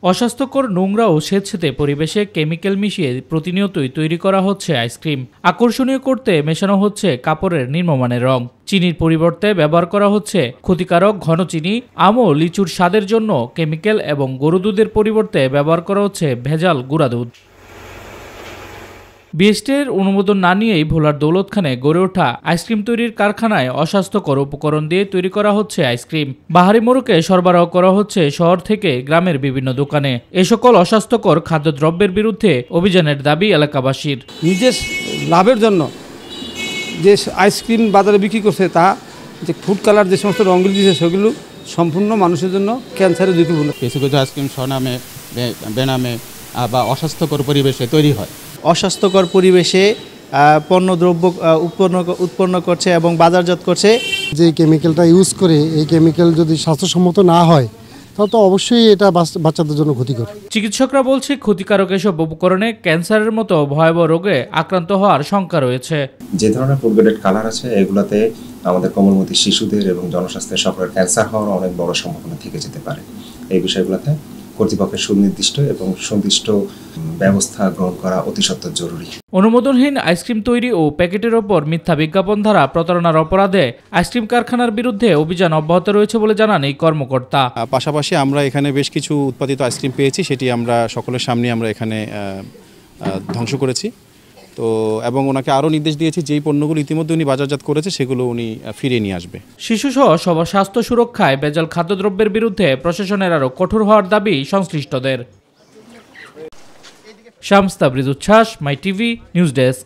অস্বাস্থ্যকর নোংরা ও স্বেচ্ছাতে পরিবেশে কেমিক্যাল মিশিয়ে প্রতিনিয়তই তৈরি করা হচ্ছে আইসক্রিম। আকর্ষণীয় করতে মেশানো হচ্ছে কাপড়ের নিম্নমানের রং। চিনির পরিবর্তে ব্যবহার করা হচ্ছে ক্ষতিকারক ঘন চিনি, আম ও লিচুর স্বাদের জন্য কেমিক্যাল এবং গরু দুধের পরিবর্তে ব্যবহার করা হচ্ছে ভেজাল গুঁড়া দুধ। বিএসটির অনুমোদন না নিয়েই ভোলার দৌলতখানে গড়ে ওঠা আইসক্রিম তৈরির কারখানায় অস্বাস্থ্যকর উপকরণ দিয়ে তৈরি করা হচ্ছে আইসক্রিম। বাহারি মোড়কে সরবরাহ করা হচ্ছে শহর থেকে গ্রামের বিভিন্ন দোকানে। এ সকল অস্বাস্থ্যকর খাদ্যদ্রব্যের বিরুদ্ধে অভিযানের দাবি এলাকাবাসীর। নিজের লাভের জন্য যে আইসক্রিম বাজারে বিক্রি করছে তা যে ফুড কালার যে সমস্ত রঙগুলি দিয়েছে সেগুলো সম্পূর্ণ মানুষের জন্য ক্যান্সারের ঝুঁকিপূর্ণ। কিছু কিছু আইসক্রিম স্বনামে বেনামে বা অস্বাস্থ্যকর পরিবেশে তৈরি হয়। অস্বাস্থ্যকর পরিবেশে পণ্যদ্রব্য উৎপন্ন করছে এবং বাজারজাত করছে। যে কেমিক্যালটা ইউজ করে এই কেমিক্যাল যদি স্বাস্থ্যসম্মত না হয় তাহলে তো অবশ্যই এটা বাচ্চাদের জন্য ক্ষতিকর। চিকিৎসকরা বলছে ক্ষতিকারক এসব উপকরণে ক্যান্সারের মতো ভয়াবহ রোগে আক্রান্ত হওয়ার শঙ্কা রয়েছে। যে ধরনের ফুড গ্রেডেড কালার আছে এগুলাতে আমাদের কোমলমতি শিশুদের এবং জনস্বাস্থ্যের সকলের ক্যান্সার হওয়ার অনেক বড় সম্ভাবনা থেকে যেতে পারে। এই বিষয়গুলোতে কর্তৃপক্ষের সুনির্দিষ্ট এবং সুনির্দিষ্ট ব্যবস্থা গ্রহণ করা অতি সত্ত্বর জরুরি। অনুমোদনহীন আইসক্রিম তৈরি ও প্যাকেটের ওপর মিথ্যা বিজ্ঞাপন দ্বারা প্রতারণার অপরাধে আইসক্রিম কারখানার বিরুদ্ধে অভিযান অব্যাহত রয়েছে বলে জানান এই কর্মকর্তা। পাশাপাশি আমরা এখানে বেশ কিছু উৎপাদিত আইসক্রিম পেয়েছি, সেটি আমরা সকলের সামনে আমরা এখানে ধ্বংস করেছি। তো এবং ওনাকে আরও নির্দেশ দিয়েছি যেই পণ্যগুলো ইতিমধ্যে উনি বাজারজাত করেছে সেগুলো উনি ফিরিয়ে নিয়ে আসবে। শিশুসহ সবার স্বাস্থ্য সুরক্ষায় ভেজাল খাদ্যদ্রব্যের বিরুদ্ধে প্রশাসনের আরও কঠোর হওয়ার দাবি সংশ্লিষ্টদের। শামস তাবরিজ উচ্ছ্বাস, মাই টিভি নিউজ ডেস্ক।